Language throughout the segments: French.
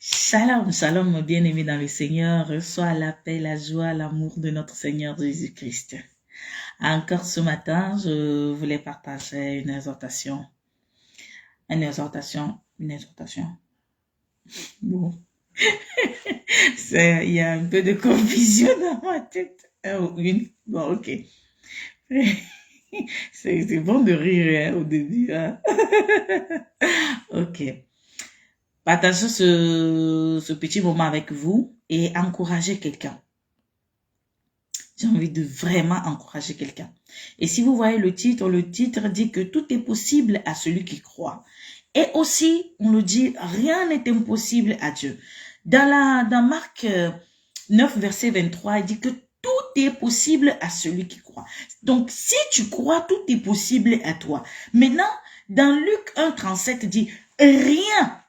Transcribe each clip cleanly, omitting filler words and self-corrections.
Shalom, shalom, mon bien-aimé dans le Seigneur. Reçois la paix, la joie, l'amour de notre Seigneur Jésus-Christ. Encore ce matin, je voulais partager une exhortation. Une exhortation. Bon, il y a un peu de confusion dans ma tête. Bon, ok. C'est bon de rire au début. Hein? Ok. Partagez ce petit moment avec vous et encouragez quelqu'un. J'ai envie de vraiment encourager quelqu'un. Et si vous voyez le titre dit que tout est possible à celui qui croit. Et aussi, on le dit, rien n'est impossible à Dieu. Dans Marc 9, verset 23, il dit que tout est possible à celui qui croit. Donc, si tu crois, tout est possible à toi. Maintenant, dans Luc 1, 37, il dit, rien,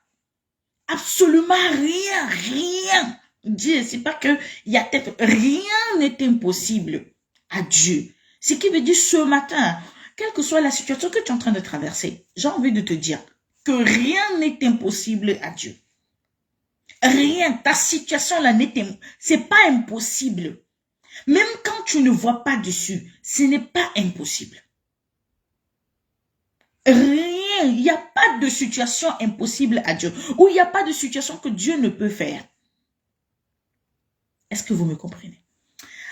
absolument rien. Dieu, c'est pas que il y a peut-être rien n'est impossible à Dieu. Ce qui veut dire ce matin, quelle que soit la situation que tu es en train de traverser, j'ai envie de te dire que rien n'est impossible à Dieu. Rien, ta situation là c'est pas impossible. Même quand tu ne vois pas dessus, ce n'est pas impossible. Rien, il n'y a pas de situation impossible à Dieu, ou il n'y a pas de situation que Dieu ne peut faire. Est-ce que vous me comprenez?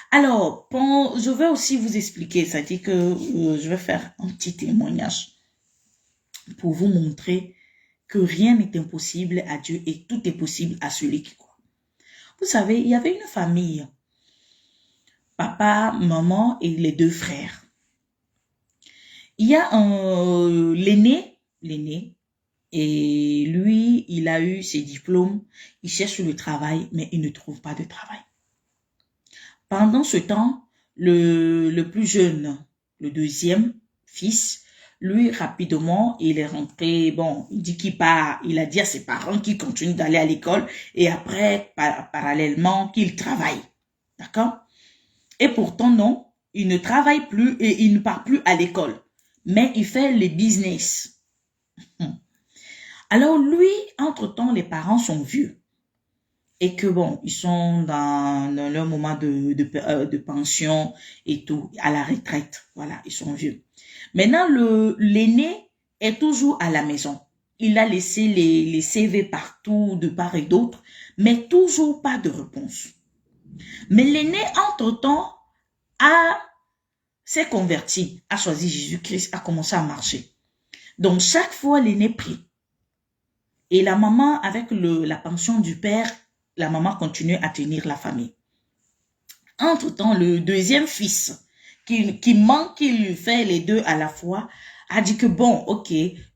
Alors, je vais aussi vous expliquer, ça dit que je vais faire un petit témoignage pour vous montrer que rien n'est impossible à Dieu et tout est possible à celui qui croit. Vous savez, il y avait une famille, papa, maman et les deux frères. Il y a l'aîné, et lui, il a eu ses diplômes, il cherche le travail, mais il ne trouve pas de travail. Pendant ce temps, le plus jeune, le deuxième fils, lui, rapidement, il est rentré, bon, il dit qu'il part, il a dit à ses parents qu'il continue d'aller à l'école et après, parallèlement, qu'il travaille. D'accord? Et pourtant, non, il ne travaille plus et il ne part plus à l'école, mais il fait les business. Alors lui, entre-temps, les parents sont vieux. Et que bon, ils sont dans leur moment de pension et tout, à la retraite. Voilà, ils sont vieux. Maintenant, l'aîné est toujours à la maison. Il a laissé les CV partout, de part et d'autre, mais toujours pas de réponse. Mais l'aîné, entre-temps, s'est converti, a choisi Jésus-Christ, a commencé à marcher. Donc, chaque fois, l'aîné prie. Et la maman, avec la pension du père, la maman continue à tenir la famille. Entre-temps, le deuxième fils, qui manque, il fait les deux à la fois, a dit que bon, ok,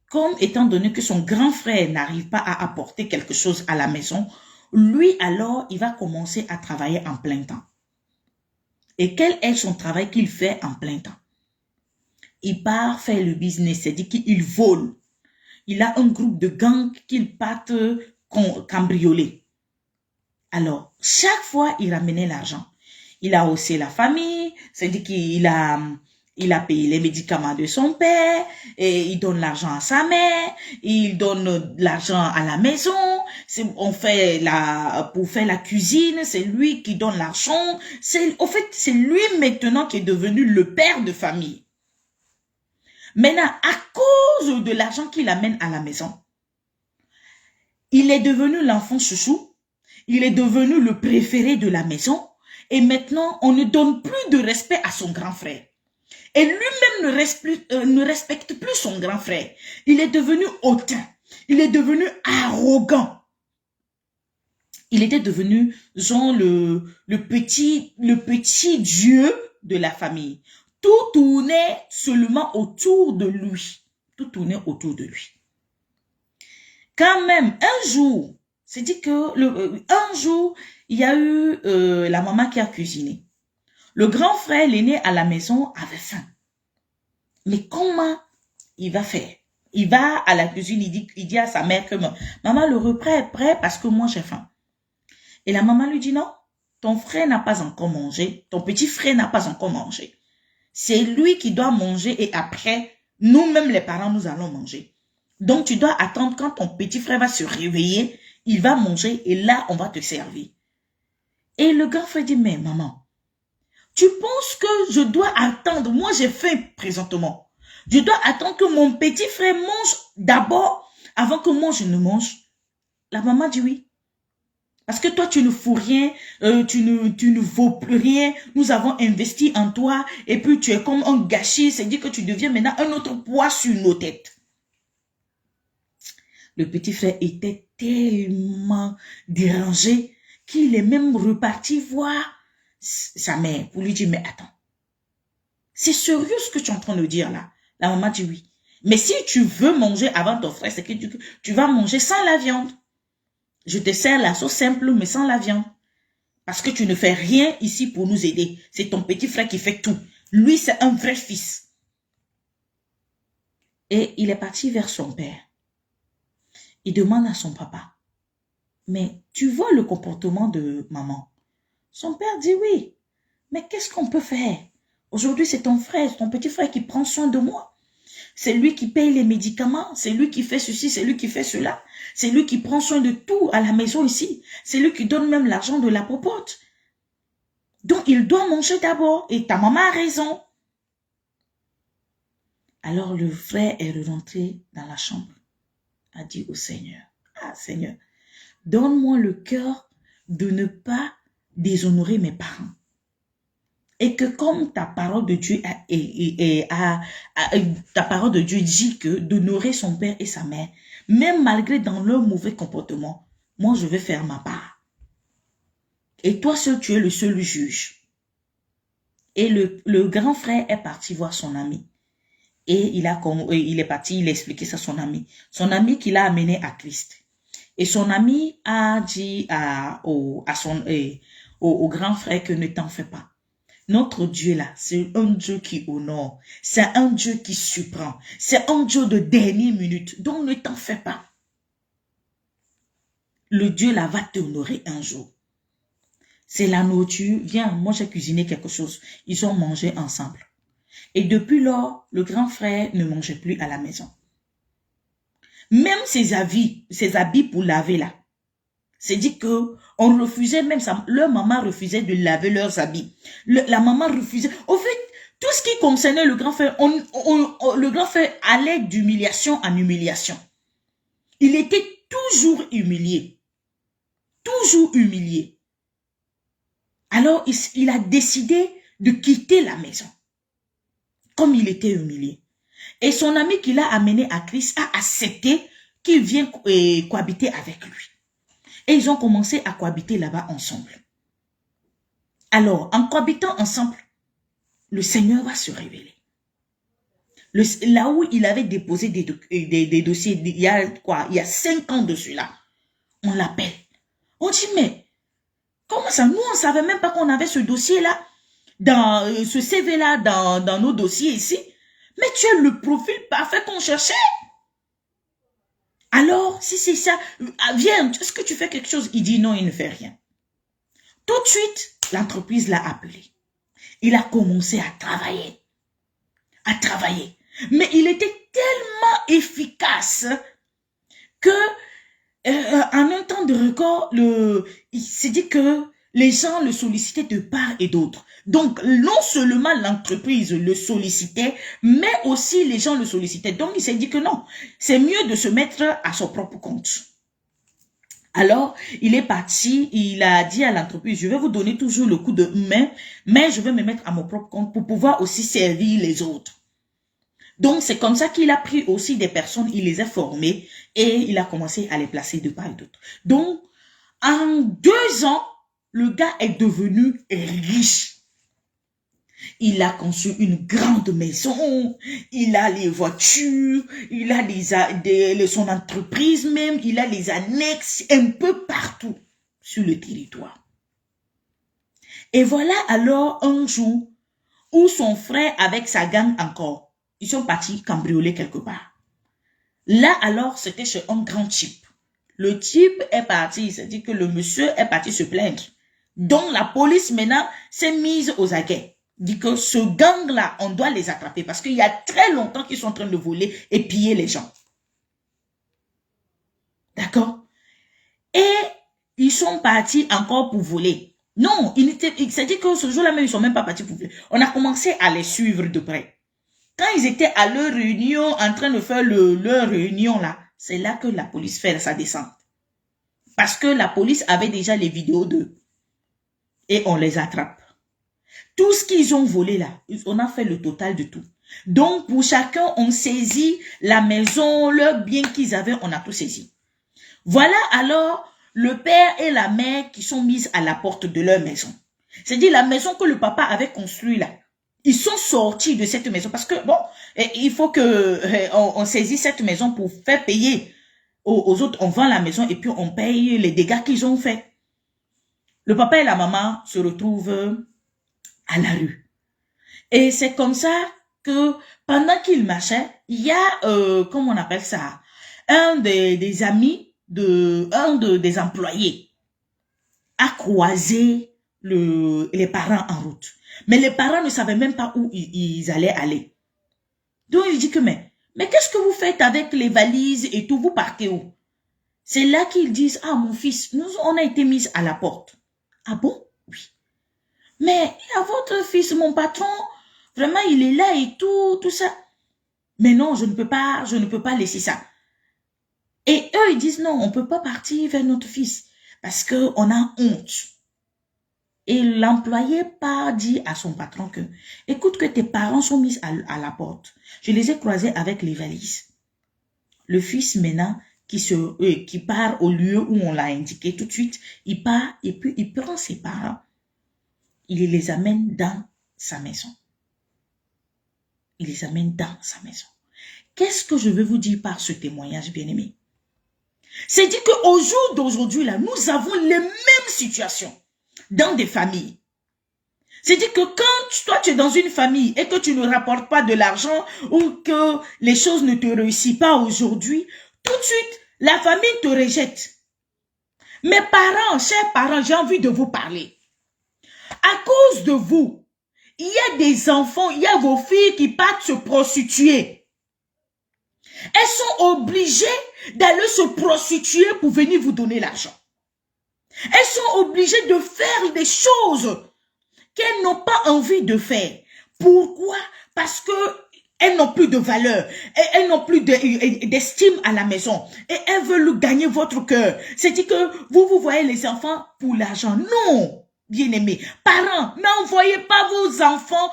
comme étant donné que son grand frère n'arrive pas à apporter quelque chose à la maison, lui alors, il va commencer à travailler en plein temps. Et quel est son travail qu'il fait en plein temps? Il part faire le business, c'est-à-dire qu'il vole. Il a un groupe de gangs qu'il part cambrioler. Alors, chaque fois, il ramenait l'argent. Il a haussé la famille, c'est-à-dire qu'il a payé les médicaments de son père, et il donne l'argent à sa mère, il donne l'argent à la maison, pour faire la cuisine, c'est lui qui donne l'argent. En fait, c'est lui maintenant qui est devenu le père de famille. Maintenant, à cause de l'argent qu'il amène à la maison, il est devenu l'enfant chouchou, il est devenu le préféré de la maison, et maintenant, on ne donne plus de respect à son grand frère. Et lui-même ne respecte plus son grand frère. Il est devenu hautain, il est devenu arrogant. Il était devenu, genre, le petit Dieu de la famille. Tout tournait seulement autour de lui. Tout tournait autour de lui. Quand même, un jour, c'est dit que un jour, il y a eu la maman qui a cuisiné. Le grand frère, l'aîné à la maison, avait faim. Mais comment il va faire? Il va à la cuisine, il dit à sa mère que maman, le repas est prêt parce que moi j'ai faim. Et la maman lui dit non, ton frère n'a pas encore mangé, ton petit frère n'a pas encore mangé. C'est lui qui doit manger et après, nous-mêmes les parents, nous allons manger. Donc tu dois attendre quand ton petit frère va se réveiller il va manger et là, on va te servir. Et le grand frère dit, mais maman, tu penses que je dois attendre? Moi, j'ai faim présentement. Je dois attendre que mon petit frère mange d'abord avant que moi, je ne mange. La maman dit oui. Parce que toi, tu ne fous rien, tu ne vaux plus rien. Nous avons investi en toi et puis tu es comme un gâchis. C'est-à-dire que tu deviens maintenant un autre poids sur nos têtes. Le petit frère était tellement dérangé qu'il est même reparti voir sa mère pour lui dire, mais attends, c'est sérieux ce que tu es en train de dire là? La maman dit oui. Mais si tu veux manger avant ton frère, c'est que tu vas manger sans la viande. Je te sers la sauce simple, mais sans la viande. Parce que tu ne fais rien ici pour nous aider. C'est ton petit frère qui fait tout. Lui, c'est un vrai fils. Et il est parti vers son père. Il demande à son papa, mais tu vois le comportement de maman? Son père dit oui. Mais qu'est-ce qu'on peut faire? Aujourd'hui, c'est ton frère, ton petit frère qui prend soin de moi. C'est lui qui paye les médicaments, c'est lui qui fait ceci, c'est lui qui fait cela. C'est lui qui prend soin de tout à la maison ici. C'est lui qui donne même l'argent de la popote. Donc, il doit manger d'abord. Et ta maman a raison. Alors, le frère est rentré dans la chambre. A dit au Seigneur, ah Seigneur, donne-moi le cœur de ne pas déshonorer mes parents. Et que comme ta parole de Dieu ta parole de Dieu dit que d'honorer son père et sa mère, même malgré dans leur mauvais comportement, moi je vais faire ma part. Et toi seul, tu es le seul juge. Et le grand frère est parti voir son ami. Et il est parti, il a expliqué ça à son ami. Son ami qui l'a amené à Christ. Et son ami a dit au grand frère que ne t'en fais pas. Notre Dieu là, c'est un Dieu qui honore. C'est un Dieu qui surprend. C'est un Dieu de dernière minute. Donc ne t'en fais pas. Le Dieu là va t'honorer un jour. C'est la nourriture. Viens, moi j'ai cuisiné quelque chose. Ils ont mangé ensemble. Et depuis lors, le grand frère ne mangeait plus à la maison. Même ses habits pour laver là. C'est dit que on refusait même ça. Leur maman refusait de laver leurs habits. La maman refusait. Au fait, tout ce qui concernait le grand frère, le grand frère allait d'humiliation en humiliation. Il était toujours humilié. Toujours humilié. Alors, il a décidé de quitter la maison. Comme il était humilié. Et son ami qui l'a amené à Christ a accepté qu'il vienne cohabiter avec lui. Et ils ont commencé à cohabiter là-bas ensemble. Alors, en cohabitant ensemble, le Seigneur va se révéler. Là où il avait déposé des dossiers, il y a 5 ans de cela, on l'appelle. On dit, mais comment ça? Nous, on ne savait même pas qu'on avait ce dossier-là, ce CV-là dans nos dossiers ici. Mais tu es le profil parfait qu'on cherchait. Alors, si c'est ça, viens, est-ce que tu fais quelque chose? Il dit non, il ne fait rien. Tout de suite, l'entreprise l'a appelé. Il a commencé à travailler. Mais il était tellement efficace que, en un temps de record, il s'est dit que les gens le sollicitaient de part et d'autre. Donc, non seulement l'entreprise le sollicitait, mais aussi les gens le sollicitaient. Donc, il s'est dit que non, c'est mieux de se mettre à son propre compte. Alors, il est parti, il a dit à l'entreprise, je vais vous donner toujours le coup de main, mais je vais me mettre à mon propre compte pour pouvoir aussi servir les autres. Donc, c'est comme ça qu'il a pris aussi des personnes, il les a formées et il a commencé à les placer de part et d'autre. Donc, en 2 ans, le gars est devenu riche. Il a conçu une grande maison, il a les voitures, il a son entreprise même, il a les annexes un peu partout sur le territoire. Et voilà alors un jour où son frère avec sa gang encore, ils sont partis cambrioler quelque part. Là alors, c'était chez un grand type. Le type est parti, c'est-à-dire que le monsieur est parti se plaindre. Donc la police maintenant s'est mise aux aguets. Dit que ce gang-là, on doit les attraper parce qu'il y a très longtemps qu'ils sont en train de voler et piller les gens. D'accord? Et ils sont partis encore pour voler. Non, c'est-à-dire que ce jour-là même, ils sont même pas partis pour voler. On a commencé à les suivre de près. Quand ils étaient à leur réunion, en train de faire leur réunion là, c'est là que la police fait sa descente. Parce que la police avait déjà les vidéos d'eux. Et on les attrape. Tout ce qu'ils ont volé là, on a fait le total de tout. Donc, pour chacun, on saisit la maison, le bien qu'ils avaient, on a tout saisi. Voilà alors le père et la mère qui sont mis à la porte de leur maison. C'est-à-dire la maison que le papa avait construite là. Ils sont sortis de cette maison parce que, bon, il faut que on saisit cette maison pour faire payer aux autres. On vend la maison et puis on paye les dégâts qu'ils ont fait. Le papa et la maman se retrouvent à la rue. Et c'est comme ça que pendant qu'ils marchaient, il y a, comment on appelle ça, un des amis des employés a croisé les parents en route. Mais les parents ne savaient même pas où ils allaient aller. Donc il dit que, mais qu'est-ce que vous faites avec les valises et tout, vous partez où? C'est là qu'ils disent, ah mon fils, on a été mis à la porte. Ah bon? Oui. Mais il y a votre fils, mon patron, vraiment il est là et tout ça. Mais non, je ne peux pas laisser ça. Et eux, ils disent non, on ne peut pas partir vers notre fils parce qu'on a honte. Et l'employé dit à son patron que, écoute que tes parents sont mis à la porte. Je les ai croisés avec les valises. Le fils maintenant, qui part au lieu où on l'a indiqué tout de suite, il part et puis il prend ses parents. Il les amène dans sa maison. Il les amène dans sa maison. Qu'est-ce que je veux vous dire par ce témoignage, bien-aimé? C'est dit qu'au jour d'aujourd'hui, là, nous avons les mêmes situations dans des familles. C'est dit que quand toi, tu es dans une famille et que tu ne rapportes pas de l'argent ou que les choses ne te réussissent pas aujourd'hui, tout de suite, la famille te rejette. Mes parents, chers parents, j'ai envie de vous parler. À cause de vous, il y a des enfants, il y a vos filles qui partent se prostituer. Elles sont obligées d'aller se prostituer pour venir vous donner l'argent. Elles sont obligées de faire des choses qu'elles n'ont pas envie de faire. Pourquoi? Parce que elles n'ont plus de valeur, et elles n'ont plus d'estime à la maison, et elles veulent gagner votre cœur. C'est-à-dire que vous voyez les enfants pour l'argent. Non! Bien-aimés, parents, n'envoyez pas vos enfants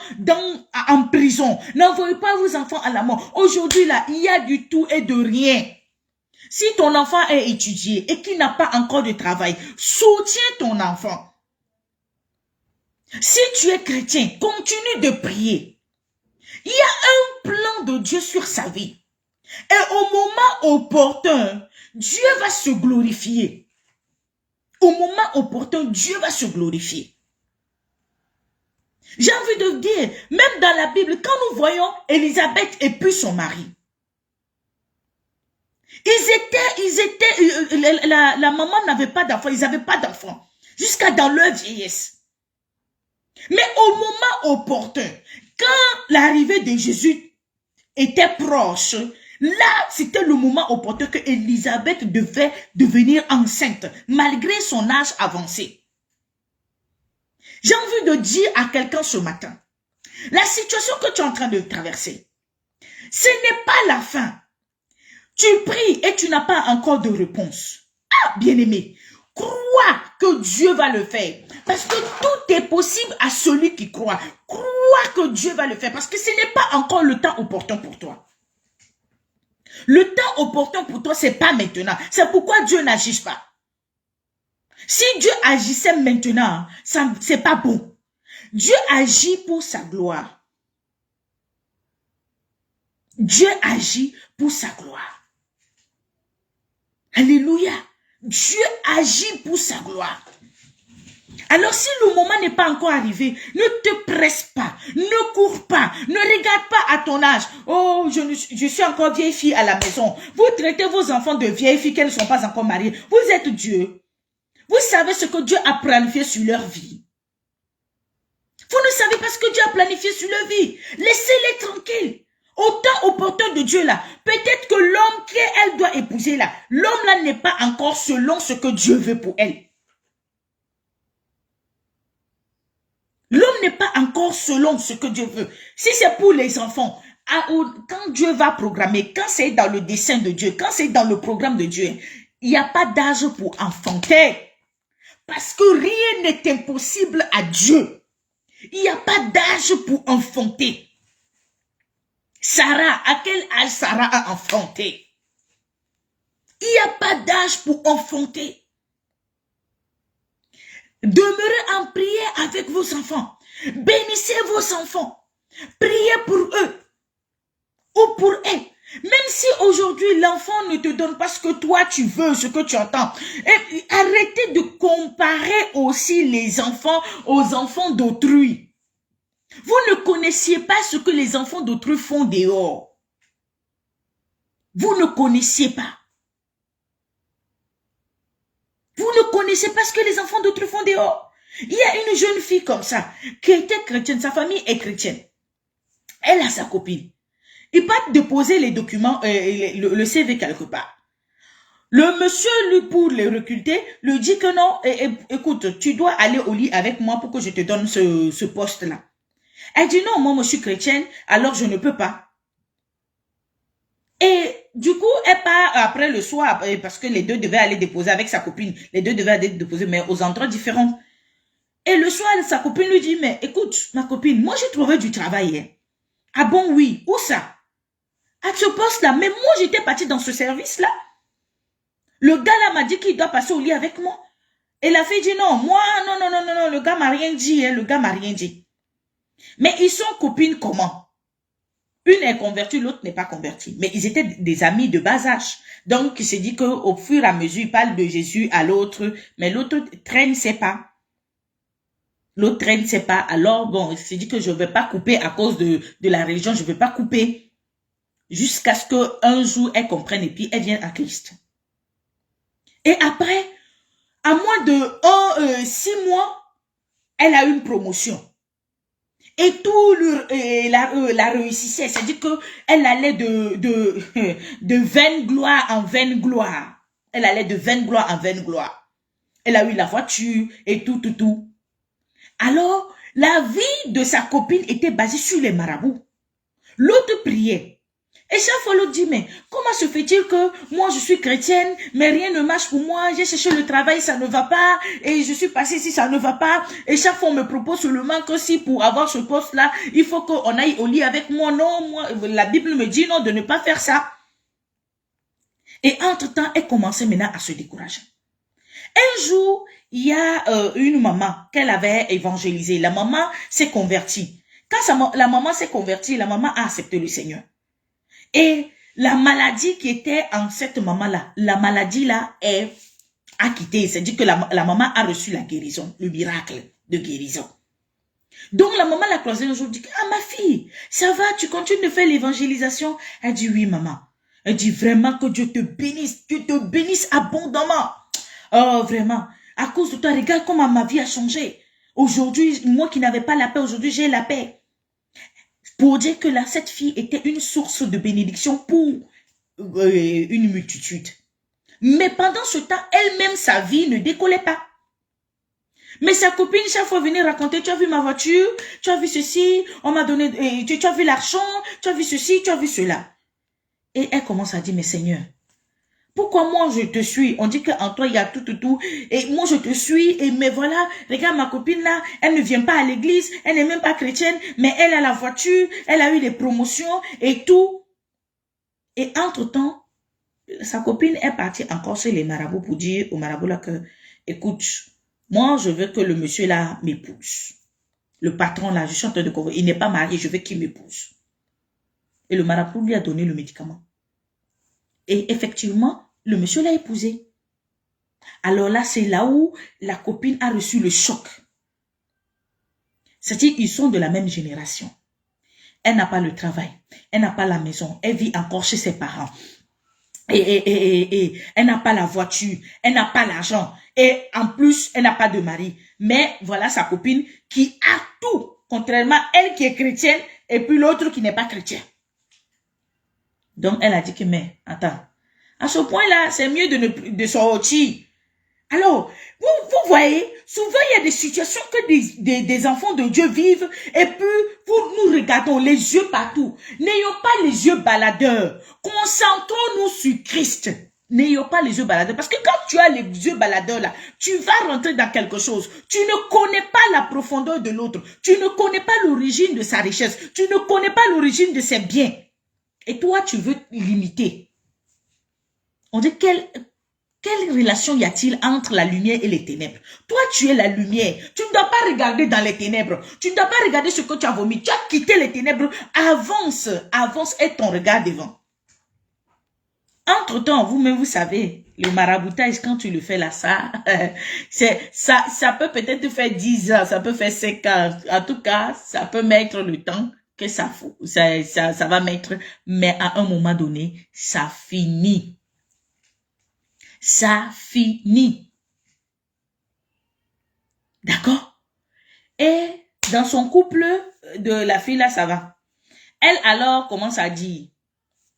en prison. N'envoyez pas vos enfants à la mort. Aujourd'hui, là, il y a du tout et de rien. Si ton enfant est étudié et qu'il n'a pas encore de travail, soutiens ton enfant. Si tu es chrétien, continue de prier. Il y a un plan de Dieu sur sa vie. Et au moment opportun, Dieu va se glorifier. Au moment opportun, Dieu va se glorifier. J'ai envie de dire, même dans la Bible, quand nous voyons Élisabeth et puis son mari, la maman n'avait pas d'enfant, ils n'avaient pas d'enfant, jusqu'à dans leur vieillesse. Mais au moment opportun, quand l'arrivée de Jésus était proche, là, c'était le moment opportun que Élisabeth devait devenir enceinte, malgré son âge avancé. J'ai envie de dire à quelqu'un ce matin, la situation que tu es en train de traverser, ce n'est pas la fin. Tu pries et tu n'as pas encore de réponse. Ah, bien-aimé, crois que Dieu va le faire. Parce que tout est possible à celui qui croit. Crois que Dieu va le faire parce que ce n'est pas encore le temps opportun pour toi. Le temps opportun pour toi, ce n'est pas maintenant. C'est pourquoi Dieu n'agit pas. Si Dieu agissait maintenant, ce n'est pas bon. Dieu agit pour sa gloire. Dieu agit pour sa gloire. Alléluia. Dieu agit pour sa gloire. Alors si le moment n'est pas encore arrivé, ne te presse pas, ne cours pas, ne regarde pas à ton âge. Oh, je suis encore vieille fille à la maison. Vous traitez vos enfants de vieilles filles qu'elles ne sont pas encore mariées. Vous êtes Dieu. Vous savez ce que Dieu a planifié sur leur vie. Vous ne savez pas ce que Dieu a planifié sur leur vie. Laissez-les tranquilles. Au temps opportun de Dieu là, peut-être que l'homme qu'elle doit épouser là, l'homme là n'est pas encore selon ce que Dieu veut pour elle. encore selon ce que Dieu veut. Si c'est pour les enfants, quand Dieu va programmer, quand c'est dans le dessein de Dieu, quand c'est dans le programme de Dieu, il n'y a pas d'âge pour enfanter. Parce que rien n'est impossible à Dieu. Il n'y a pas d'âge pour enfanter. Sarah, à quel âge Sarah a enfanté? Il n'y a pas d'âge pour enfanter. Demeurez en prière avec vos enfants. Bénissez vos enfants. Priez pour eux ou pour elles. Même si aujourd'hui l'enfant ne te donne pas ce que toi tu veux, ce que tu entends. Et arrêtez de comparer aussi les enfants aux enfants d'autrui. Vous ne connaissiez pas ce que les enfants d'autrui font dehors. Vous ne connaissiez pas. Vous ne connaissez pas ce que les enfants d'autrui font dehors. Il y a une jeune fille comme ça, qui était chrétienne, sa famille est chrétienne. Elle a sa copine. Il part déposer les documents, le CV quelque part. Le monsieur, lui, pour les recruter, lui dit que non, écoute, tu dois aller au lit avec moi pour que je te donne ce poste-là. Elle dit non, moi je suis chrétienne, alors je ne peux pas. Et du coup, elle part après le soir, parce que les deux devaient aller déposer avec sa copine. Les deux devaient aller déposer, mais aux endroits différents. Et le soir, sa copine lui dit, mais écoute, ma copine, moi j'ai trouvé du travail. Hein. Ah bon, oui, où ça? À ce poste-là, mais moi j'étais partie dans ce service-là. Le gars là m'a dit qu'il doit passer au lit avec moi. Et la fille dit non, moi, non, le gars m'a rien dit, hein, le gars m'a rien dit. Mais ils sont copines comment? Une est convertie, l'autre n'est pas convertie. Mais ils étaient des amis de bas âge. Donc, il s'est dit qu'au fur et à mesure, il parle de Jésus à l'autre, mais l'autre traîne ses pas. L'autre traîne ses pas. Alors, bon, il s'est dit que je ne vais pas couper à cause de la religion, je ne vais pas couper. Jusqu'à ce qu'un jour, elle comprenne et puis elle vienne à Christ. Et après, à moins de 6 mois, elle a eu une promotion. Et tout la réussissait. C'est-à-dire qu'elle allait de vaine gloire en vaine gloire. Elle allait de vaine gloire en vaine gloire. Elle a eu la voiture et tout. Alors, la vie de sa copine était basée sur les marabouts. L'autre priait. Et chaque fois, l'autre dit, mais comment se fait-il que moi, je suis chrétienne, mais rien ne marche pour moi, j'ai cherché le travail, ça ne va pas, et je suis passée ici, ça ne va pas, et chaque fois, on me propose seulement que si pour avoir ce poste-là, il faut qu'on aille au lit avec moi. Non, moi, la Bible me dit non, de ne pas faire ça. Et entre-temps, elle commençait maintenant à se décourager. Un jour, il y a une maman qu'elle avait évangélisée. La maman s'est convertie. Quand la maman s'est convertie, la maman a accepté le Seigneur. Et la maladie qui était en cette maman-là, la maladie-là a quitté. C'est-à-dire que la maman a reçu la guérison, le miracle de guérison. Donc la maman l'a croisée un jour, dit, ah ma fille, ça va, tu continues de faire l'évangélisation? Elle dit, oui maman. Elle dit, vraiment que Dieu te bénisse abondamment. Oh vraiment, à cause de toi, regarde comment ma vie a changé. Aujourd'hui, moi qui n'avais pas la paix, aujourd'hui j'ai la paix. Pour dire que là, cette fille était une source de bénédiction pour une multitude. Mais pendant ce temps, elle-même, sa vie ne décollait pas. Mais sa copine, chaque fois, venait raconter, tu as vu ma voiture, tu as vu ceci, on m'a donné, tu as vu l'argent, tu as vu ceci, tu as vu cela. Et elle commence à dire, mais Seigneur, pourquoi moi je te suis? On dit qu'en toi il y a tout. Et moi je te suis. Et mais voilà, regarde ma copine là, elle ne vient pas à l'église, elle n'est même pas chrétienne, mais elle a la voiture, elle a eu les promotions et tout. Et entre-temps, sa copine est partie encore chez les marabouts pour dire aux marabouts là que, écoute, moi je veux que le monsieur là m'épouse. Le patron là, je suis en train de convaincre, il n'est pas marié, je veux qu'il m'épouse. Et le marabout lui a donné le médicament. Et effectivement, le monsieur l'a épousée. Alors là, c'est là où la copine a reçu le choc. C'est-à-dire qu'ils sont de la même génération. Elle n'a pas le travail. Elle n'a pas la maison. Elle vit encore chez ses parents. Et elle n'a pas la voiture. Elle n'a pas l'argent. Et en plus, elle n'a pas de mari. Mais voilà sa copine qui a tout. Contrairement à elle qui est chrétienne et puis l'autre qui n'est pas chrétien. Donc, elle a dit que, mais, attends, à ce point-là, c'est mieux de sortir. Alors, vous voyez, souvent il y a des situations que des enfants de Dieu vivent et puis nous regardons les yeux partout. N'ayons pas les yeux baladeurs. Concentrons-nous sur Christ. N'ayons pas les yeux baladeurs. Parce que quand tu as les yeux baladeurs là, tu vas rentrer dans quelque chose. Tu ne connais pas la profondeur de l'autre. Tu ne connais pas l'origine de sa richesse. Tu ne connais pas l'origine de ses biens. Et toi, tu veux limiter. On dit quelle relation y a-t-il entre la lumière et les ténèbres? Toi, tu es la lumière. Tu ne dois pas regarder dans les ténèbres. Tu ne dois pas regarder ce que tu as vomi. Tu as quitté les ténèbres. Avance, avance et ton regard devant. Entre-temps, vous-même, vous savez, le maraboutage, quand tu le fais là, ça peut peut-être faire 10 ans, ça peut faire 5 ans. En tout cas, ça peut mettre le temps que ça va mettre. Mais à un moment donné, ça finit. Ça finit. D'accord? Et dans son couple de la fille là, ça va. Elle alors commence à dire,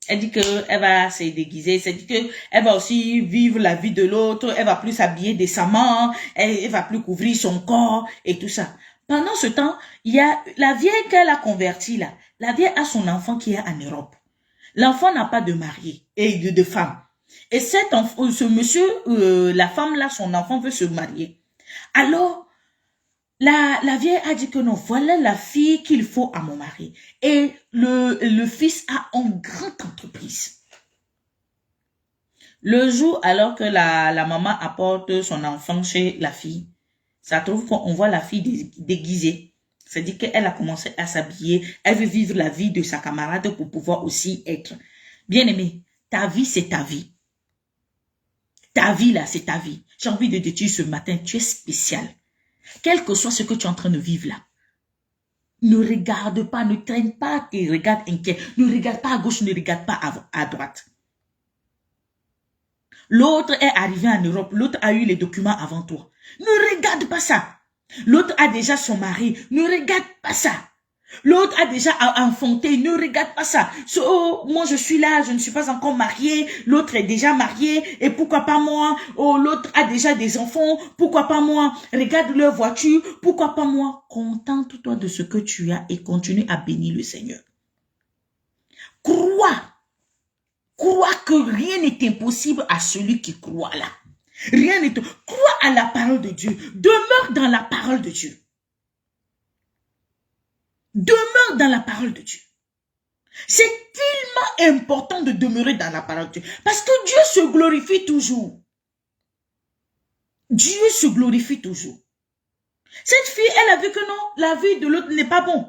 elle dit qu'elle va se déguiser, elle dit qu'elle va aussi vivre la vie de l'autre, elle va plus s'habiller décemment, elle va plus couvrir son corps et tout ça. Pendant ce temps, il y a la vieille qu'elle a convertie là. La vieille a son enfant qui est en Europe. L'enfant n'a pas de mari et de femme. Et ce monsieur, la femme là, son enfant veut se marier. Alors, la vieille a dit que non, voilà la fille qu'il faut à mon mari. Et le fils a une grande entreprise. Le jour, alors que la maman apporte son enfant chez la fille, ça trouve qu'on voit la fille déguisée. C'est-à-dire qu'elle a commencé à s'habiller. Elle veut vivre la vie de sa camarade pour pouvoir aussi être. Bien aimé, ta vie, c'est ta vie. Ta vie, là, c'est ta vie. J'ai envie de te dire ce matin, tu es spécial. Quel que soit ce que tu es en train de vivre là. Ne regarde pas, ne traîne pas tes regards inquiets. Ne regarde pas à gauche, ne regarde pas à droite. L'autre est arrivé en Europe, l'autre a eu les documents avant toi. Ne regarde pas ça. L'autre a déjà son mari. Ne regarde pas ça. L'autre a déjà enfanté. Ne regarde pas ça. Oh, moi, je suis là, je ne suis pas encore mariée. L'autre est déjà marié. Et pourquoi pas moi? Oh, l'autre a déjà des enfants. Pourquoi pas moi? Regarde leur voiture. Pourquoi pas moi? Contente-toi de ce que tu as et continue à bénir le Seigneur. Crois. Crois que rien n'est impossible à celui qui croit là. Rien n'est... Crois à la parole de Dieu. Demeure dans la parole de Dieu. Demeure dans la parole de Dieu. C'est tellement important de demeurer dans la parole de Dieu. Parce que Dieu se glorifie toujours. Dieu se glorifie toujours. Cette fille, elle a vu que non, la vie de l'autre n'est pas bon.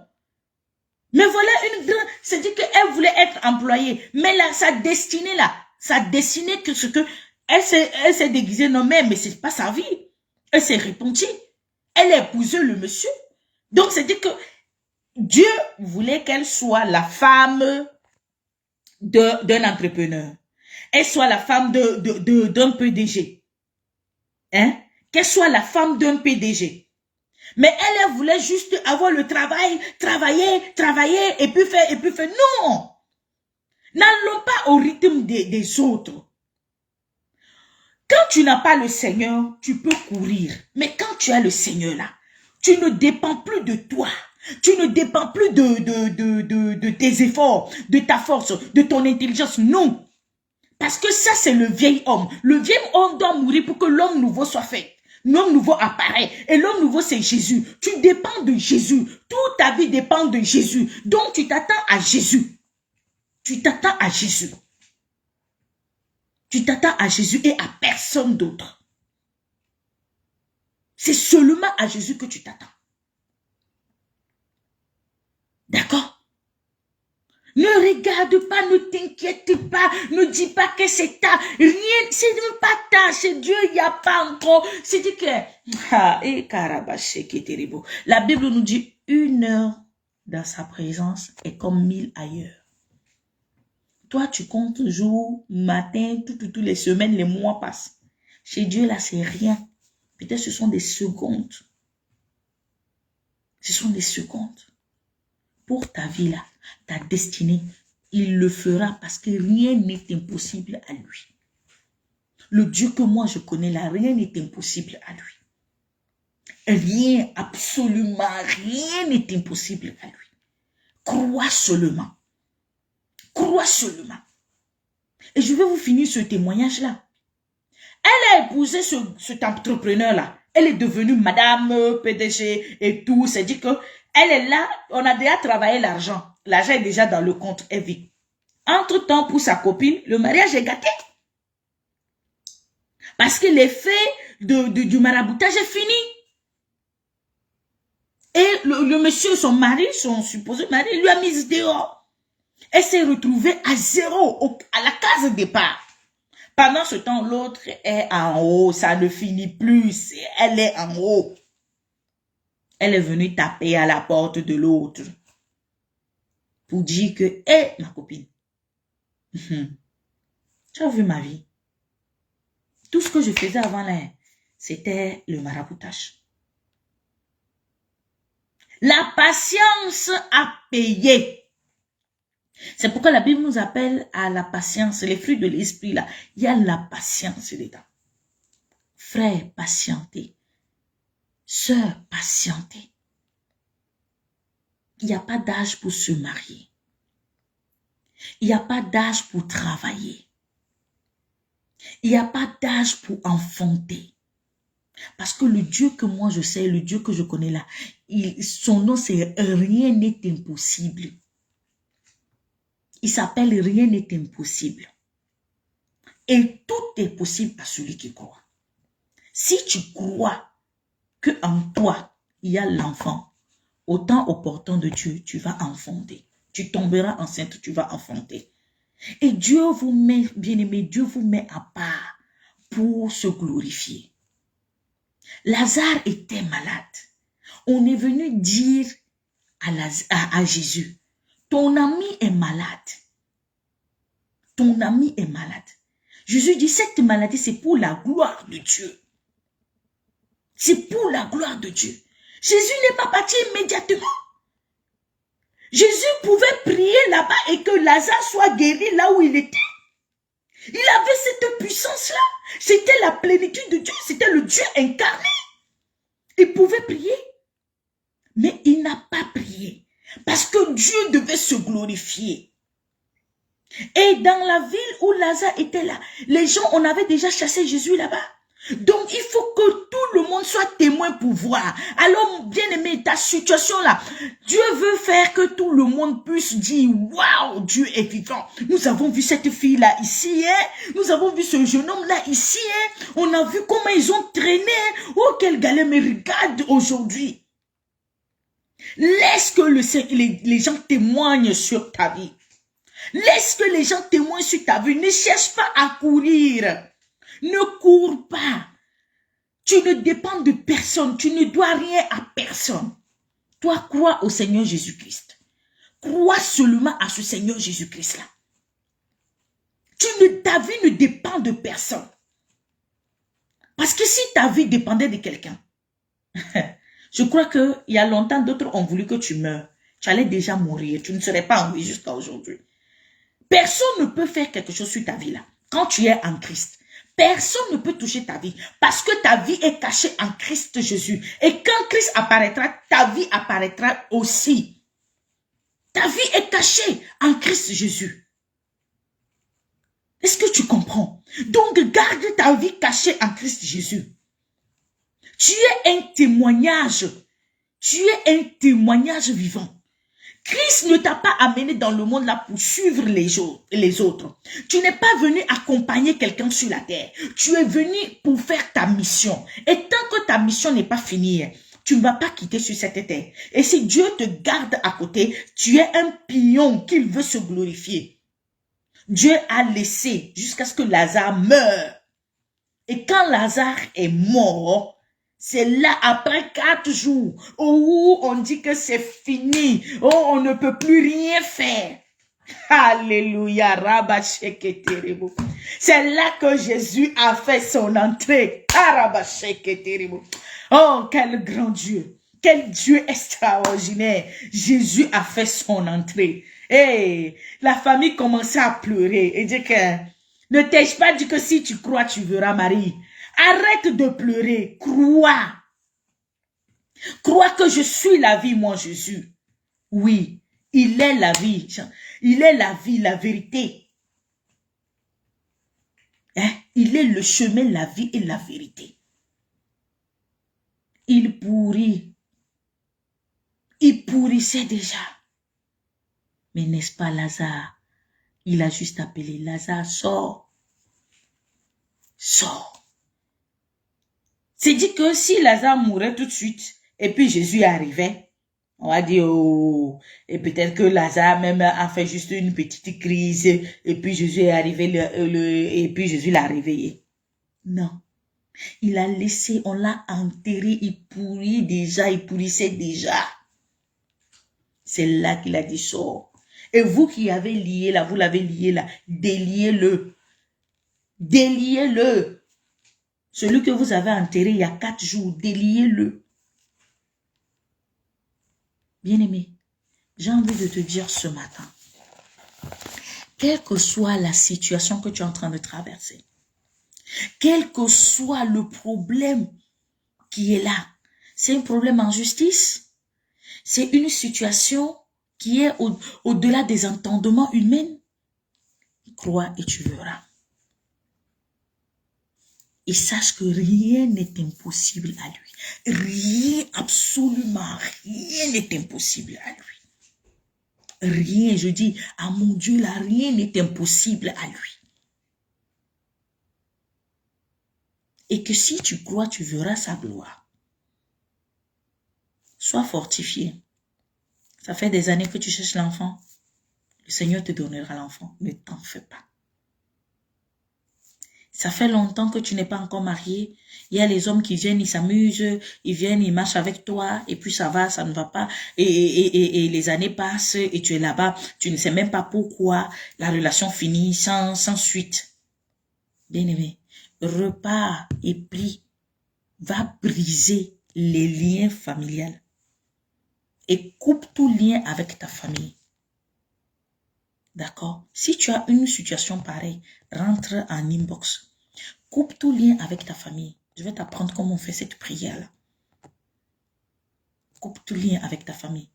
Mais voilà une grande... C'est-à-dire qu'elle voulait être employée. Mais là, sa destinée là, sa destinée que ce que... Elle s'est déguisée, non mais c'est pas sa vie. Elle s'est repentie. Elle a épousé le monsieur. Donc, c'est-à-dire que Dieu voulait qu'elle soit la femme d'un entrepreneur. Elle soit la femme d'un PDG. Hein? Qu'elle soit la femme d'un PDG. Mais elle voulait juste avoir le travail, travailler, et puis faire. Non! N'allons pas au rythme des autres. Quand tu n'as pas le Seigneur, tu peux courir. Mais quand tu as le Seigneur là, tu ne dépends plus de toi. Tu ne dépends plus de tes efforts, de ta force, de ton intelligence. Non. Parce que ça, c'est le vieil homme. Le vieil homme doit mourir pour que l'homme nouveau soit fait. L'homme nouveau apparaît. Et l'homme nouveau, c'est Jésus. Tu dépends de Jésus. Toute ta vie dépend de Jésus. Donc, tu t'attends à Jésus. Tu t'attends à Jésus. Tu t'attends à Jésus et à personne d'autre. C'est seulement à Jésus que tu t'attends. D'accord? Ne regarde pas, ne t'inquiète pas, ne dis pas que c'est tard. Rien, c'est même pas tard, c'est Dieu, il n'y a pas encore. C'est dit que... La Bible nous dit 1 heure dans sa présence est comme 1000 ailleurs. Toi, tu comptes toujours, matin, toutes les semaines, les mois passent. Chez Dieu, là, c'est rien. Peut-être ce sont des secondes. Ce sont des secondes. Pour ta vie, là, ta destinée, il le fera parce que rien n'est impossible à lui. Le Dieu que moi je connais là, rien n'est impossible à lui. Rien, absolument rien n'est impossible à lui. Crois seulement. Crois seulement. Et je vais vous finir ce témoignage-là. Elle a épousé cet entrepreneur-là. Elle est devenue madame PDG et tout. C'est-à-dire que elle est là, on a déjà travaillé l'argent. L'argent est déjà dans le compte, elle vit. Entre-temps, pour sa copine, le mariage est gâté. Parce que l'effet du maraboutage est fini. Et le monsieur, son mari, son supposé mari, lui a mis dehors. Elle s'est retrouvée à zéro, à la case départ. Pendant ce temps, l'autre est en haut. Ça ne finit plus. Elle est en haut. Elle est venue taper à la porte de l'autre. Pour dire que, hé, ma copine, tu as vu ma vie. Tout ce que je faisais avant là, c'était le maraboutage. La patience a payé. C'est pourquoi la Bible nous appelle à la patience. Les fruits de l'esprit là, il y a la patience dedans. Frère, patientez. Sœur, patientez. Il n'y a pas d'âge pour se marier. Il n'y a pas d'âge pour travailler. Il n'y a pas d'âge pour enfanter. Parce que le Dieu que moi je sais, le Dieu que je connais là, son nom c'est rien n'est impossible. Il s'appelle rien n'est impossible. Et tout est possible à celui qui croit. Si tu crois que en toi, il y a l'enfant, autant opportun de Dieu, tu vas enfanter. Tu tomberas enceinte, tu vas enfanter. Et Dieu vous met, bien-aimé, Dieu vous met à part pour se glorifier. Lazare était malade. On est venu dire à Jésus, ton ami est malade. Ton ami est malade. Jésus dit, cette maladie, c'est pour la gloire de Dieu. C'est pour la gloire de Dieu. Jésus n'est pas parti immédiatement. Jésus pouvait prier là-bas et que Lazare soit guéri là où il était. Il avait cette puissance-là. C'était la plénitude de Dieu. C'était le Dieu incarné. Il pouvait prier. Mais il n'a pas prié. Parce que Dieu devait se glorifier. Et dans la ville où Lazare était là, les gens, on avait déjà chassé Jésus là-bas. Donc, il faut que tout le monde soit témoin pour voir. Alors, bien-aimé, ta situation là, Dieu veut faire que tout le monde puisse dire, waouh, Dieu est vivant. Nous avons vu cette fille-là ici, hein? Nous avons vu ce jeune homme-là ici, hein? On a vu comment ils ont traîné. Oh, quelle galère, mais regarde aujourd'hui. Laisse que les gens témoignent sur ta vie. Laisse que les gens témoignent sur ta vie. Ne cherche pas à courir. Ne cours pas. Tu ne dépends de personne. Tu ne dois rien à personne. Toi, crois au Seigneur Jésus-Christ. Crois seulement à ce Seigneur Jésus-Christ-là. Ta vie ne dépend de personne. Parce que si ta vie dépendait de quelqu'un, je crois qu'il y a longtemps, d'autres ont voulu que tu meurs. Tu allais déjà mourir. Tu ne serais pas en vie jusqu'à aujourd'hui. Personne ne peut faire quelque chose sur ta vie là. Quand tu es en Christ, personne ne peut toucher ta vie. Parce que ta vie est cachée en Christ Jésus. Et quand Christ apparaîtra, ta vie apparaîtra aussi. Ta vie est cachée en Christ Jésus. Est-ce que tu comprends? Donc garde ta vie cachée en Christ Jésus. Tu es un témoignage. Tu es un témoignage vivant. Christ ne t'a pas amené dans le monde là pour suivre les autres. Tu n'es pas venu accompagner quelqu'un sur la terre. Tu es venu pour faire ta mission. Et tant que ta mission n'est pas finie, tu ne vas pas quitter sur cette terre. Et si Dieu te garde à côté, tu es un pion qu'il veut se glorifier. Dieu a laissé jusqu'à ce que Lazare meure. Et quand Lazare est mort, c'est là, après 4 jours, où on dit que c'est fini. Oh, on ne peut plus rien faire. Alléluia. C'est là que Jésus a fait son entrée. Oh, quel grand Dieu. Quel Dieu extraordinaire. Jésus a fait son entrée. Et la famille commençait à pleurer et dit que Ne t'ai-je pas dit que si tu crois, tu verras Marie? Arrête de pleurer. Crois. Crois que je suis la vie, moi, Jésus. Oui, il est la vie. Il est la vie, la vérité. Hein? Il est le chemin, la vie et la vérité. Il pourrit. Il pourrissait déjà. Mais n'est-ce pas Lazare? Il a juste appelé Lazare, sors. Sors. C'est dit que si Lazare mourait tout de suite, et puis Jésus arrivait, on va dire, oh, et peut-être que Lazare même a fait juste une petite crise, et puis Jésus est arrivé, et puis Jésus l'a réveillé. Non. Il a laissé, on l'a enterré, il pourrit déjà, il pourrissait déjà. C'est là qu'il a dit, sors. Et vous qui avez lié là, vous l'avez lié là, déliez-le. Déliez-le. Celui que vous avez enterré il y a 4 jours, déliez-le. Bien-aimé, j'ai envie de te dire ce matin, quelle que soit la situation que tu es en train de traverser, quel que soit le problème qui est là, c'est un problème en justice, c'est une situation qui est au-delà des entendements humains, crois et tu verras. Et sache que rien n'est impossible à lui. Rien, absolument rien n'est impossible à lui. Rien, je dis, à mon Dieu, là, rien n'est impossible à lui. Et que si tu crois, tu verras sa gloire. Sois fortifié. Ça fait des années que tu cherches l'enfant. Le Seigneur te donnera l'enfant. Ne t'en fais pas. Ça fait longtemps que tu n'es pas encore marié. Il y a les hommes qui viennent, ils s'amusent, ils viennent, ils marchent avec toi, et puis ça va, ça ne va pas. Et les années passent, et tu es là-bas, tu ne sais même pas pourquoi la relation finit sans suite. Bien-aimé, repars et prie. Va briser les liens familiaux. Et coupe tout lien avec ta famille. D'accord? Si tu as une situation pareille, rentre en inbox. Coupe tout lien avec ta famille. Je vais t'apprendre comment on fait cette prière-là. Coupe tout lien avec ta famille.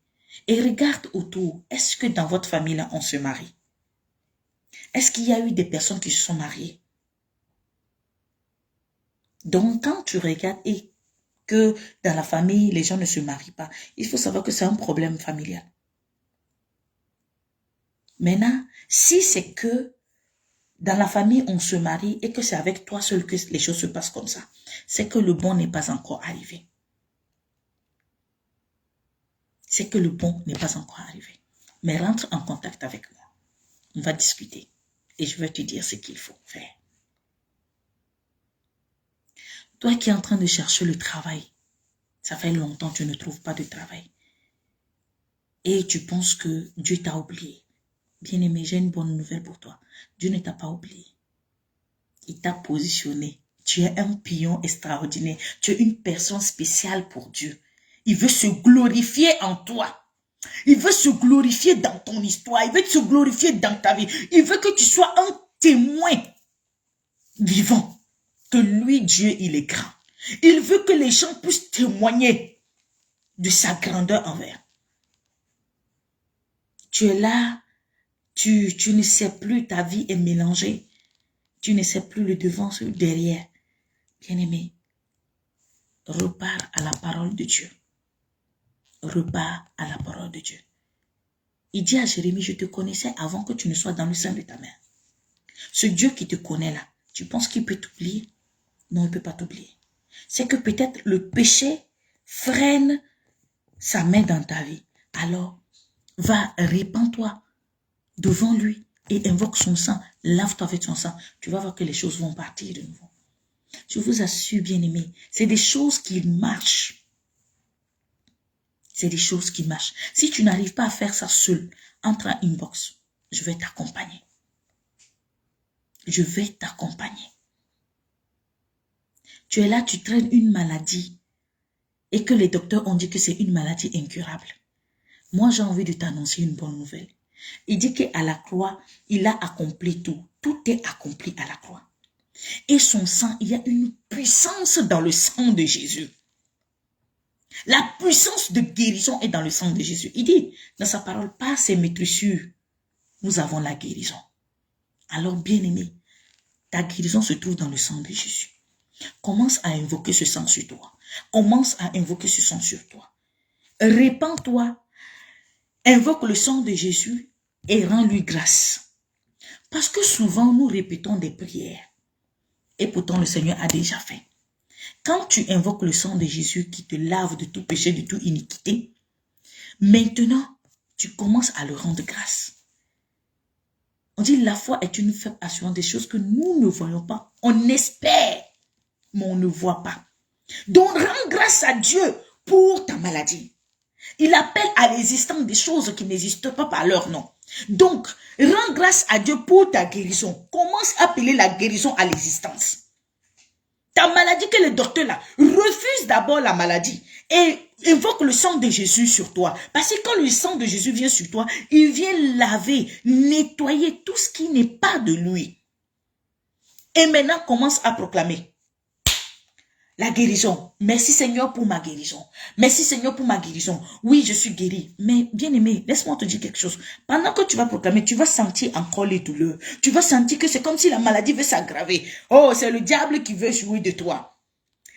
Et regarde autour. Est-ce que dans votre famille-là, on se marie? Est-ce qu'il y a eu des personnes qui se sont mariées? Donc, quand tu regardes et que dans la famille, les gens ne se marient pas, il faut savoir que c'est un problème familial. Maintenant, si c'est que dans la famille, on se marie et que c'est avec toi seul que les choses se passent comme ça, c'est que le bon n'est pas encore arrivé. C'est que le bon n'est pas encore arrivé. Mais rentre en contact avec moi. On va discuter. Et je vais te dire ce qu'il faut faire. Toi qui es en train de chercher le travail, ça fait longtemps que tu ne trouves pas de travail. Et tu penses que Dieu t'a oublié. Bien-aimé, j'ai une bonne nouvelle pour toi. Dieu ne t'a pas oublié. Il t'a positionné. Tu es un pion extraordinaire. Tu es une personne spéciale pour Dieu. Il veut se glorifier en toi. Il veut se glorifier dans ton histoire. Il veut se glorifier dans ta vie. Il veut que tu sois un témoin vivant. Que lui, Dieu, il est grand. Il veut que les gens puissent témoigner de sa grandeur envers. Tu es là. Tu ne sais plus, ta vie est mélangée. Tu ne sais plus le devant, le derrière. Bien-aimé, repars à la parole de Dieu. Repars à la parole de Dieu. Il dit à Jérémie, je te connaissais avant que tu ne sois dans le sein de ta mère. Ce Dieu qui te connaît là, tu penses qu'il peut t'oublier? Non, il ne peut pas t'oublier. C'est que peut-être le péché freine sa main dans ta vie. Alors, va, répands-toi devant lui et invoque son sang. Lave-toi avec son sang. Tu vas voir que les choses vont partir de nouveau. Je vous assure, bien-aimés, c'est des choses qui marchent. C'est des choses qui marchent. Si tu n'arrives pas à faire ça seul, entre en inbox. Je vais t'accompagner. Je vais t'accompagner. Tu es là, tu traînes une maladie et que les docteurs ont dit que c'est une maladie incurable. Moi, j'ai envie de t'annoncer une bonne nouvelle. Il dit qu'à la croix, il a accompli tout. Tout est accompli à la croix. Et son sang, il y a une puissance dans le sang de Jésus. La puissance de guérison est dans le sang de Jésus. Il dit dans sa parole, par ses maîtrissures, nous avons la guérison. Alors, bien-aimé, ta guérison se trouve dans le sang de Jésus. Commence à invoquer ce sang sur toi. Commence à invoquer ce sang sur toi. Répands-toi. Invoque le sang de Jésus et rends-lui grâce. Parce que souvent, nous répétons des prières. Et pourtant, le Seigneur a déjà fait. Quand tu invoques le sang de Jésus qui te lave de tout péché, de toute iniquité, maintenant, tu commences à le rendre grâce. On dit la foi est une faible assurance des choses que nous ne voyons pas. On espère, mais on ne voit pas. Donc, rends grâce à Dieu pour ta maladie. Il appelle à l'existence des choses qui n'existent pas par leur nom. Donc, rends grâce à Dieu pour ta guérison. Commence à appeler la guérison à l'existence. Ta maladie que le docteur là refuse d'abord la maladie et invoque le sang de Jésus sur toi. Parce que quand le sang de Jésus vient sur toi, il vient laver, nettoyer tout ce qui n'est pas de lui. Et maintenant, commence à proclamer la guérison. Merci Seigneur pour ma guérison. Merci Seigneur pour ma guérison. Oui, je suis guéri. Mais bien aimé, laisse-moi te dire quelque chose. Pendant que tu vas proclamer, tu vas sentir encore les douleurs. Tu vas sentir que c'est comme si la maladie veut s'aggraver. Oh, c'est le diable qui veut jouer de toi.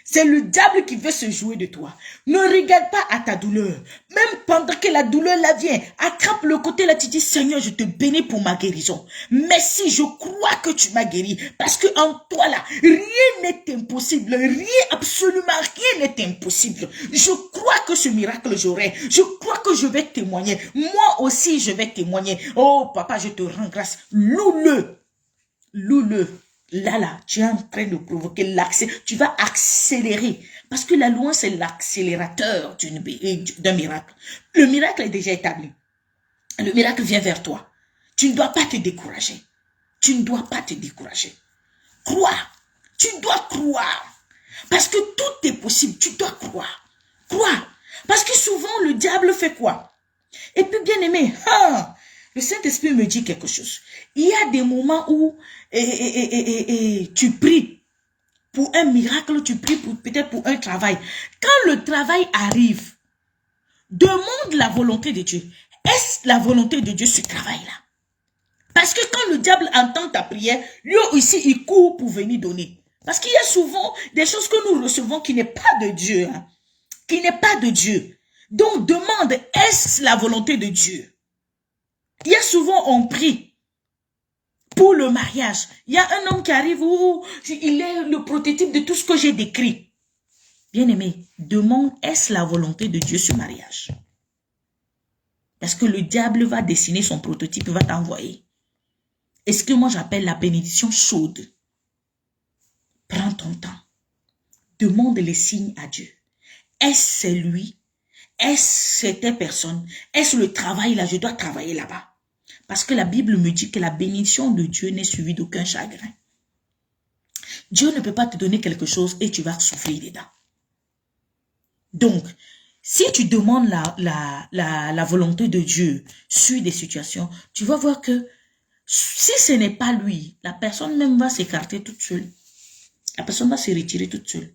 C'est le diable qui veut se jouer de toi. Ne regarde pas à ta douleur. Même pendant que la douleur là vient, attrape le côté là, tu dis, Seigneur, je te bénis pour ma guérison. Merci, je crois que tu m'as guéri. Parce que en toi là, rien n'est impossible. Rien, absolument rien n'est impossible. Je crois que ce miracle j'aurai. Je crois que je vais témoigner. Moi aussi, je vais témoigner. Oh, papa, je te rends grâce. Loue-le. Loue-le. Là, tu es en train de provoquer l'accès. Tu vas accélérer. Parce que la louange, c'est l'accélérateur d'un miracle. Le miracle est déjà établi. Le miracle vient vers toi. Tu ne dois pas te décourager. Tu ne dois pas te décourager. Crois. Tu dois croire. Parce que tout est possible. Tu dois croire. Crois. Parce que souvent, le diable fait quoi? Et puis, bien aimé, le Saint-Esprit me dit quelque chose. Il y a des moments où tu pries pour un miracle, tu pries peut-être pour un travail. Quand le travail arrive, demande la volonté de Dieu. Est-ce la volonté de Dieu ce travail-là? Parce que quand le diable entend ta prière, lui aussi, il court pour venir donner. Parce qu'il y a souvent des choses que nous recevons qui n'est pas de Dieu. Hein, qui n'est pas de Dieu. Donc, demande, est-ce la volonté de Dieu? Il y a souvent, on prie pour le mariage. Il y a un homme qui arrive où il est le prototype de tout ce que j'ai décrit. Bien-aimé, demande, est-ce la volonté de Dieu ce mariage? Parce que le diable va dessiner son prototype, il va t'envoyer. Est-ce que moi j'appelle la bénédiction chaude? Prends ton temps. Demande les signes à Dieu. Est-ce c'est lui? Est-ce cette personne? Est-ce le travail là? Je dois travailler là-bas. Parce que la Bible me dit que la bénédiction de Dieu n'est suivie d'aucun chagrin. Dieu ne peut pas te donner quelque chose et tu vas souffrir dedans. Donc, si tu demandes la volonté de Dieu sur des situations, tu vas voir que si ce n'est pas lui, la personne même va s'écarter toute seule. La personne va se retirer toute seule.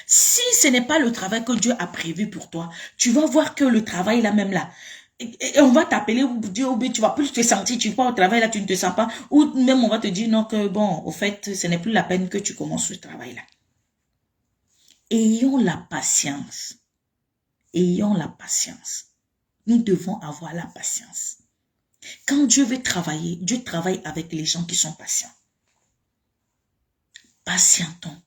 Si ce n'est pas le travail que Dieu a prévu pour toi, tu vas voir que le travail là même là, et on va t'appeler ou dire, tu vas plus te sentir, tu vas au travail là, tu ne te sens pas, ou même on va te dire non que bon, au fait, ce n'est plus la peine que tu commences le travail là. Ayons la patience. Ayons la patience. Nous devons avoir la patience. Quand Dieu veut travailler, Dieu travaille avec les gens qui sont patients. Patientons.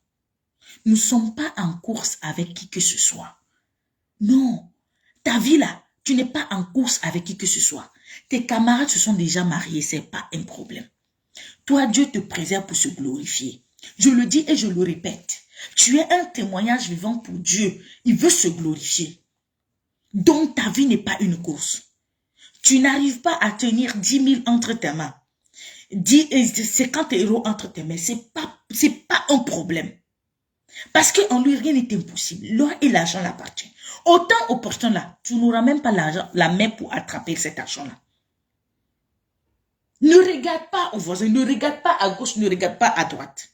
Nous ne sommes pas en course avec qui que ce soit. Non. Ta vie là, tu n'es pas en course avec qui que ce soit. Tes camarades se sont déjà mariés, ce n'est pas un problème. Toi, Dieu te préserve pour se glorifier. Je le dis et je le répète. Tu es un témoignage vivant pour Dieu. Il veut se glorifier. Donc, ta vie n'est pas une course. Tu n'arrives pas à tenir 10 000 entre tes mains. 50 € entre tes mains. C'est pas un problème. Parce qu'en lui, rien n'est impossible. L'or et l'argent l'appartiennent. Autant opportun là, tu n'auras même pas l'argent, la main pour attraper cet argent-là. Ne regarde pas au voisin, ne regarde pas à gauche, ne regarde pas à droite.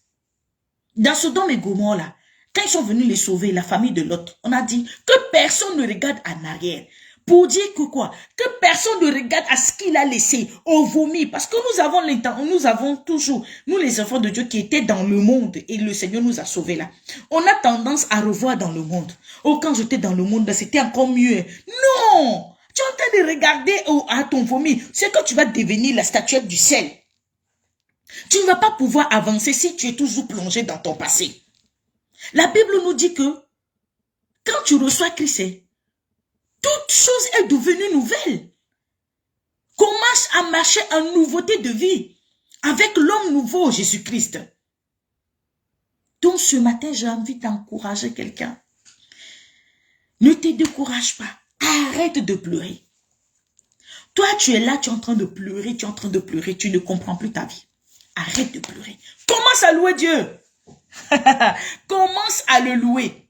Dans Sodome et Gomorrhe, là, quand ils sont venus les sauver, la famille de Lot, on a dit que personne ne regarde en arrière. Pour dire que quoi? Que personne ne regarde à ce qu'il a laissé au vomi. Parce que nous avons toujours, nous les enfants de Dieu qui étaient dans le monde et le Seigneur nous a sauvés là. On a tendance à revoir dans le monde. Oh, quand j'étais dans le monde, c'était encore mieux. Non! Tu es en train de regarder à ton vomi. C'est que tu vas devenir la statuette du sel. Tu ne vas pas pouvoir avancer si tu es toujours plongé dans ton passé. La Bible nous dit que quand tu reçois Christ, toute chose est devenue nouvelle. Commence à marcher en nouveauté de vie avec l'homme nouveau, Jésus-Christ. Donc ce matin, j'ai envie d'encourager quelqu'un. Ne te décourage pas. Arrête de pleurer. Toi, tu es là, tu es en train de pleurer, tu ne comprends plus ta vie. Arrête de pleurer. Commence à louer Dieu. Commence à le louer.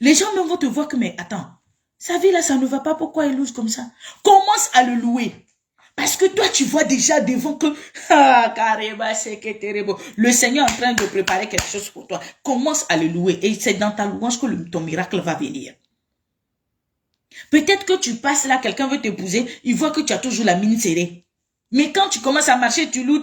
Les gens même vont te voir que, mais attends, sa vie là, ça ne va pas, pourquoi il loue comme ça? Commence à le louer. Parce que toi, tu vois déjà devant que, le Seigneur est en train de préparer quelque chose pour toi. Commence à le louer. Et c'est dans ta louange que ton miracle va venir. Peut-être que tu passes là, quelqu'un veut t'épouser, il voit que tu as toujours la mine serrée. Mais quand tu commences à marcher, tu loues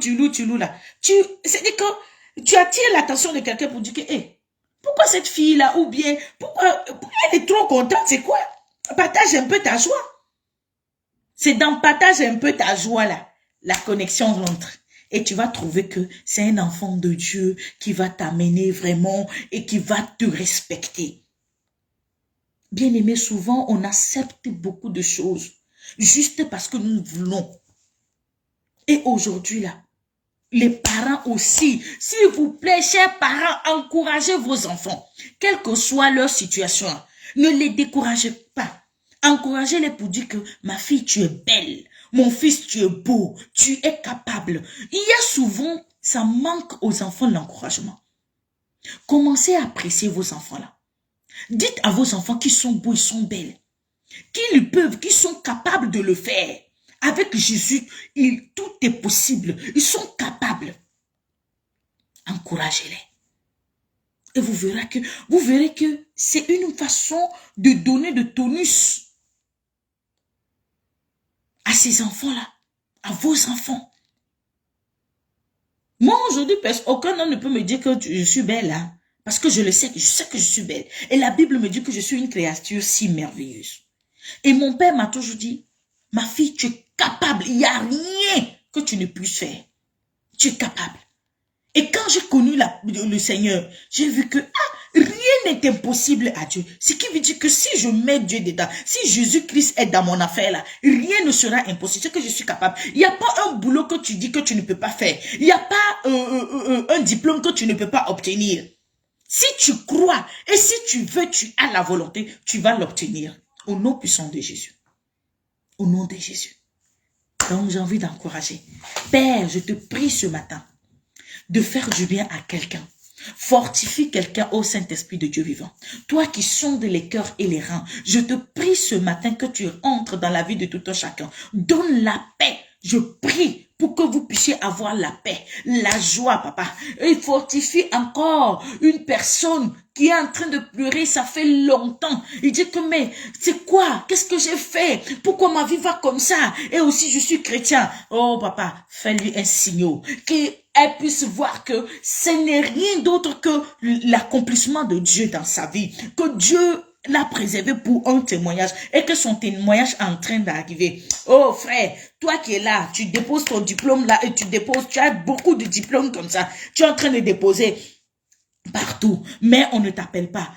là. C'est-à-dire que tu attires l'attention de quelqu'un pour dire que, hey, pourquoi cette fille-là, ou bien, pourquoi elle est trop contente, c'est quoi? Partage un peu ta joie. C'est dans partage un peu ta joie là, la connexion rentre. Et tu vas trouver que c'est un enfant de Dieu qui va t'amener vraiment et qui va te respecter. Bien aimé, souvent on accepte beaucoup de choses juste parce que nous voulons. Et aujourd'hui là, les parents aussi, s'il vous plaît, chers parents, encouragez vos enfants, quelle que soit leur situation. Ne les découragez pas. Encouragez-les pour dire que ma fille, tu es belle. Mon fils, tu es beau. Tu es capable. Il y a souvent, ça manque aux enfants l'encouragement. Commencez à apprécier vos enfants là. Dites à vos enfants qu'ils sont beaux, ils sont belles. Qu'ils peuvent, qu'ils sont capables de le faire. Avec Jésus, tout est possible. Ils sont capables. Encouragez-les. Et vous verrez que c'est une façon de donner de tonus à ces enfants-là, à vos enfants. Moi, aujourd'hui, aucun homme ne peut me dire que je suis belle, hein, parce que je sais que je suis belle. Et la Bible me dit que je suis une créature si merveilleuse. Et mon père m'a toujours dit, ma fille, tu es capable, il n'y a rien que tu ne puisses faire. Tu es capable. Et quand j'ai connu le Seigneur, j'ai vu que rien n'est impossible à Dieu. Ce qui veut dire que si je mets Dieu dedans, si Jésus-Christ est dans mon affaire là, rien ne sera impossible. C'est que je suis capable. Il n'y a pas un boulot que tu dis que tu ne peux pas faire. Il n'y a pas un diplôme que tu ne peux pas obtenir. Si tu crois et si tu veux, tu as la volonté, tu vas l'obtenir. Au nom puissant de Jésus. Au nom de Jésus. Donc j'ai envie d'encourager. Père, je te prie ce matin de faire du bien à quelqu'un. Fortifie quelqu'un au Saint-Esprit de Dieu vivant. Toi qui sondes les cœurs et les reins, je te prie ce matin que tu entres dans la vie de tout un chacun. Donne la paix. Je prie pour que vous puissiez avoir la paix, la joie, papa. Et fortifie encore une personne qui est en train de pleurer, ça fait longtemps. Il dit que, mais c'est quoi? Qu'est-ce que j'ai fait? Pourquoi ma vie va comme ça? Et aussi, je suis chrétien. Oh, papa, fais-lui un signal. Qu'elle puisse voir que ce n'est rien d'autre que l'accomplissement de Dieu dans sa vie. Que Dieu l'a préservé pour un témoignage et que son témoignage est en train d'arriver. Oh frère, toi qui es là, tu déposes ton diplôme là et tu as beaucoup de diplômes comme ça. Tu es en train de déposer partout, mais on ne t'appelle pas.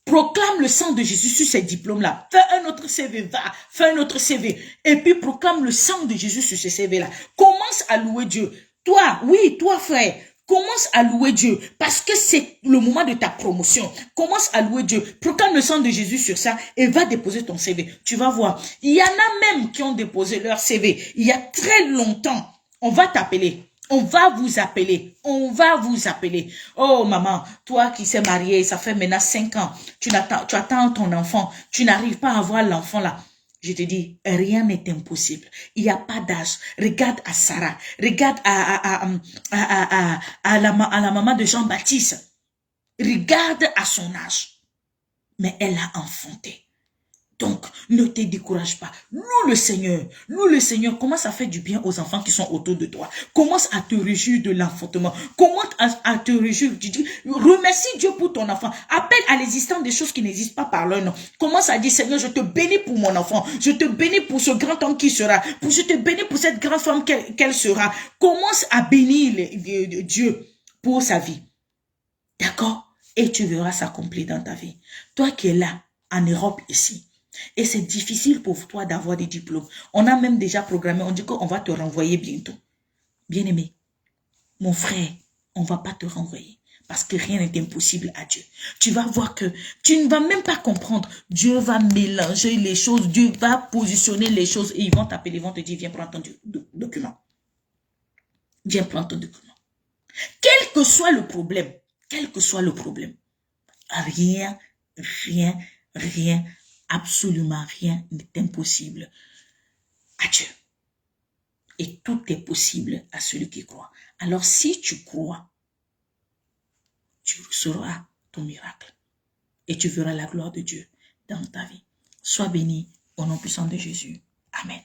Proclame le sang de Jésus sur ces diplômes-là. Fais un autre CV, fais un autre CV. Et puis proclame le sang de Jésus sur ces CV-là. Commence à louer Dieu. Toi, oui, toi frère, commence à louer Dieu parce que c'est le moment de ta promotion. Commence à louer Dieu. Proclame le sang de Jésus sur ça et va déposer ton CV. Tu vas voir. Il y en a même qui ont déposé leur CV il y a très longtemps. On va t'appeler. On va vous appeler. On va vous appeler. Oh maman, toi qui s'est mariée, ça fait maintenant 5 ans. Tu attends ton enfant. Tu n'arrives pas à avoir l'enfant là. Je te dis, rien n'est impossible. Il n'y a pas d'âge. Regarde à Sarah. Regarde à la maman de Jean-Baptiste. Regarde à son âge. Mais elle a enfanté. Donc, ne te décourage pas. Loue le Seigneur, commence à faire du bien aux enfants qui sont autour de toi. Commence à te réjouir de l'enfantement. Commence à te réjouir. Remercie Dieu pour ton enfant. Appelle à l'existence des choses qui n'existent pas par leur nom. Commence à dire, Seigneur, je te bénis pour mon enfant. Je te bénis pour ce grand homme qui sera. Je te bénis pour cette grande femme qu'elle sera. Commence à bénir Dieu pour sa vie. D'accord? Et tu verras s'accomplir dans ta vie. Toi qui es là, en Europe ici, et c'est difficile pour toi d'avoir des diplômes. On a même déjà programmé, on dit qu'on va te renvoyer bientôt. Bien-aimé, mon frère, on ne va pas te renvoyer. Parce que rien n'est impossible à Dieu. Tu vas voir que tu ne vas même pas comprendre. Dieu va mélanger les choses. Dieu va positionner les choses. Et ils vont t'appeler, ils vont te dire, viens prendre ton document. Viens prendre ton document. Quel que soit le problème, rien, absolument rien n'est impossible à Dieu. Et tout est possible à celui qui croit. Alors si tu crois, tu recevras ton miracle. Et tu verras la gloire de Dieu dans ta vie. Sois béni au nom puissant de Jésus. Amen.